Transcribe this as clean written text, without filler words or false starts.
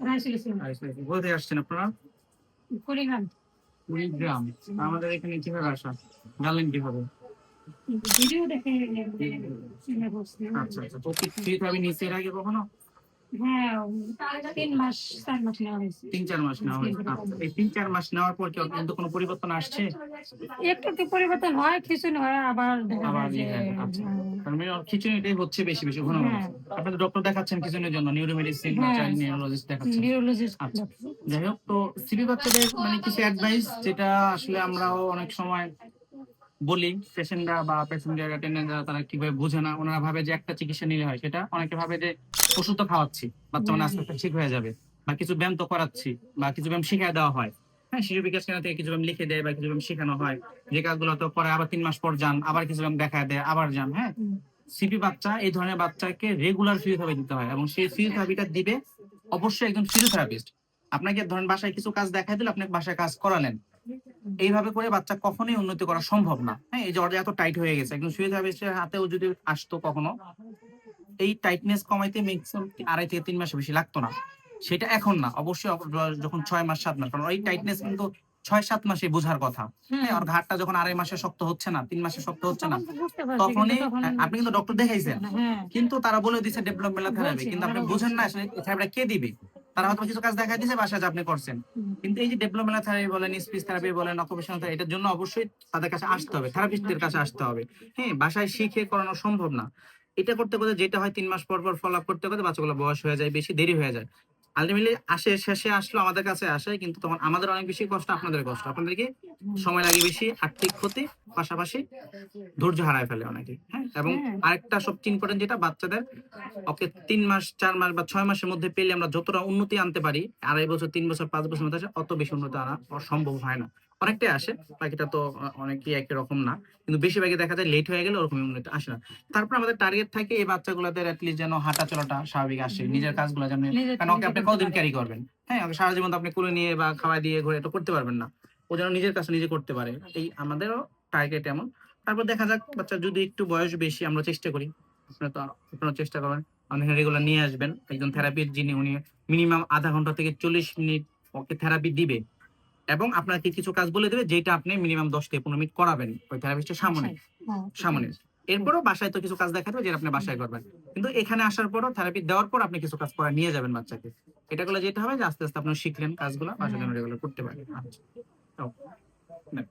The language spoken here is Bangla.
কোথা থেকে আসছেন আপনারা? কুড়িগ্রাম। কুড়িগ্রাম। আমাদের এখানে কিভাবে আসা? জানলেন কিভাবে? ভিডিও দেখে বসছি। আচ্ছা আচ্ছা, তো কি ফ্রি নিচে এর আগে কখনো? হ্যাঁ, 3 মাস 4 মাস নেওয়া হয়েছে। 3-4 মাস নেওয়া হয়েছে। আচ্ছা, এই 3-4 মাস নেওয়ার পর কি কিন্তু কোনো পরিবর্তন আসছে? একটু একটু পরিবর্তন হয়, খিঁচুনি হয়, আবার দেখা আবার যায় যে আচ্ছা, তার মানে খিচুনিটাই হচ্ছে বেশি বেশি ঘন ঘন। হ্যাঁ আপনি তো ডক্টর দেখাচ্ছেন খিচুনির জন্য, নিউরো মেডিসিন বা হ্যাঁ চাইল্ড নিউরোলজিস্ট দেখাচ্ছেন। নিউরোলজিস্ট। আচ্ছা, যাই হোক, তো সিবি বাচ্চাদের মানে কিছু অ্যাডভাইস যেটা আসলে আমরাও অনেক সময় বলি, পেশেন্টরা বা পেশেন্টের অ্যাটেন্ডেন্টরা তারা কিভাবে বোঝে না, ওনারা ভাবে যে একটা চিকিৎসা নিলে হয়, সেটা অনেকে ভাবে যে ওষুধ তো খাওয়াচ্ছি, বাচ্চা মানে আস্তে আস্তে ঠিক হয়ে যাবে, বা কিছু ব্যায়াম তো করাচ্ছি, বা কিছু ব্যায়াম শিখিয়ে দেওয়া হয়। হ্যাঁ, শিশু বিকাশ কেন্দ্র থেকে কিছু ব্যায়াম লিখে দেয় বা কিছু ব্যায়াম শেখানো হয়, যে কাজগুলো তো পরে আবার 3 মাস পর যান, আবার কিছু ব্যায়াম দেখা দেয়, আবার যান। হ্যাঁ, সিপি বাচ্চা এই ধরনের বাচ্চাকে রেগুলার ফিজিওথেরাপি দিতে হয়, এবং সেই ফিজিওথেরাপিটা দিবে অবশ্যই একজন ফিজিওথেরাপিস্ট। আপনাকে ধরেন বাসায় কিছু কাজ দেখাই দিল, আপনি বাসায় কাজ করালেন, এইভাবে করে বাচ্চা কখনোই উন্নতি করা সম্ভব না। হ্যাঁ, এই যে এত টাইট হয়ে গেছে, একজন ফিজিওথেরাপিস্টের হাতেও যদি আসতো কখনো, এই টাইটনেস কমাইতে ম্যাক্সিমাম 2.5 থেকে 3 মাস বেশি লাগতো না। সেটা এখন না, অবশ্যই যখন 6 মাস 7 মাস, কারণ এই টাইটনেস কিন্তু 6-7 মাসে বোঝার কথা। হ্যাঁ, আর ঘাটটা যখন 2.5 মাসে শক্ত হচ্ছে না, 3 মাসে শক্ত হচ্ছে না, তখন তো বুঝতে পারছি, কিন্তু তখনই তখন আপনি কিন্তু ডক্টর দেখাইছেন, হ্যাঁ কিন্তু তারা বলে দিচ্ছে ডেভেলপমেন্টাল থেরাপি, বলছি কিন্তু আপনি ওনারা বুঝেন বলছে। না আসলে থেরাপিটা কে দিবে। তারা হয়তো কিছু কাজ দেখাই দিয়েছে বাসায়, আপনি করছেন, কিন্তু এই যে ডেভেলপমেন্টাল থেরাপি বলেন, স্পিচ থেরাপি বলেন, অকুপেশনাল থেরাপি, এটার জন্য অবশ্যই তাদের কাছে আসতে হবে, থেরাপিস্টদের কাছে আসতে হবে। হ্যাঁ, বাসায় শিখে করানো সম্ভব না। এটা করতে করতে যেটা হয়, 3 মাস পর পর ফলো আপ করতে করতে বাচ্চাগুলো বয়স হয়ে যায়, বেশি দেরি হয়ে যায়। আলটিমেটলি আসে, শেষে আসলো আমাদের কাছে আসে, কিন্তু তখন আমাদের অনেক বেশি কষ্ট, আপনাদের কষ্ট, আপনাদেরকে সময় লাগে বেশি, আর্থিক ক্ষতি, পাশাপাশি ধৈর্য হারায় ফেলে অনেকে। হ্যাঁ, এবং হ্যাঁ আরেকটা সবচেয়ে ইম্পর্টেন্ট যেটা, বাচ্চাদের ওকে 3 মাস 4 মাস বা 6 মাসের মধ্যে পেলে আমরা যতটা উন্নতি আনতে পারি, 2.5 বছর 3 বছর 5 বছর মধ্যে অত বেশি উন্নতি আনা সম্ভব হয় না। অনেকটাই আসে, বাকিটা তো অনেকই একই রকম না, কিন্তু বেশিরভাগই দেখা যায় লেট হয়ে গেলে ওরকম উন্নতি আসে না। তারপর আমাদের টার্গেট থাকে এই বাচ্চাগুলোদের অ্যাটলিস্ট যেন হাঁটা চলাটা স্বাভাবিক আসে, নিজের কাজগুলো যেন, কারণ ওকে আপনি কতদিন ক্যারি করবেন? হ্যাঁ, ওকে সারা জীবন তো আপনি কোলে নিয়ে বা খাওয়া দিয়ে ঘুরে এটা করতে পারবেন না, ও যেন নিজের কাজ নিজে করতে পারে, এই আমাদেরও টার্গেট এমন। তারপর দেখা যাক, বাচ্চা যদি একটু বয়স বেশি, আমরা চেষ্টা করি, আপনারা চেষ্টা করবেন, আপনি রেগুলার নিয়ে আসবেন একজন থেরাপির, যিনি উনি মিনিমাম আধা ঘন্টা থেকে 40 মিনিট ওকে থেরাপি দিবে, এবং আপনাকে কিছু কাজ বলে দেবে যেটা আপনি মিনিমাম 10 থেকে 15 মিনিট করাবেন ওই থেরাপিস্টের সামনে সামনে। এরপরও বাসায় তো কিছু কাজ দেখাতে হবে যেটা আপনি বাসায় করবেন, কিন্তু এখানে আসার পরও থেরাপি দেওয়ার পর আপনি কিছু কাজ করা নিয়ে যাবেন বাচ্চাকে। এটা করলে যেটা হবে যে আস্তে আস্তে আপনি শিখলেন কাজগুলো, বাসায় যেন রেগুলার করতে পারেন। আচ্ছা, তো, হ্যাঁ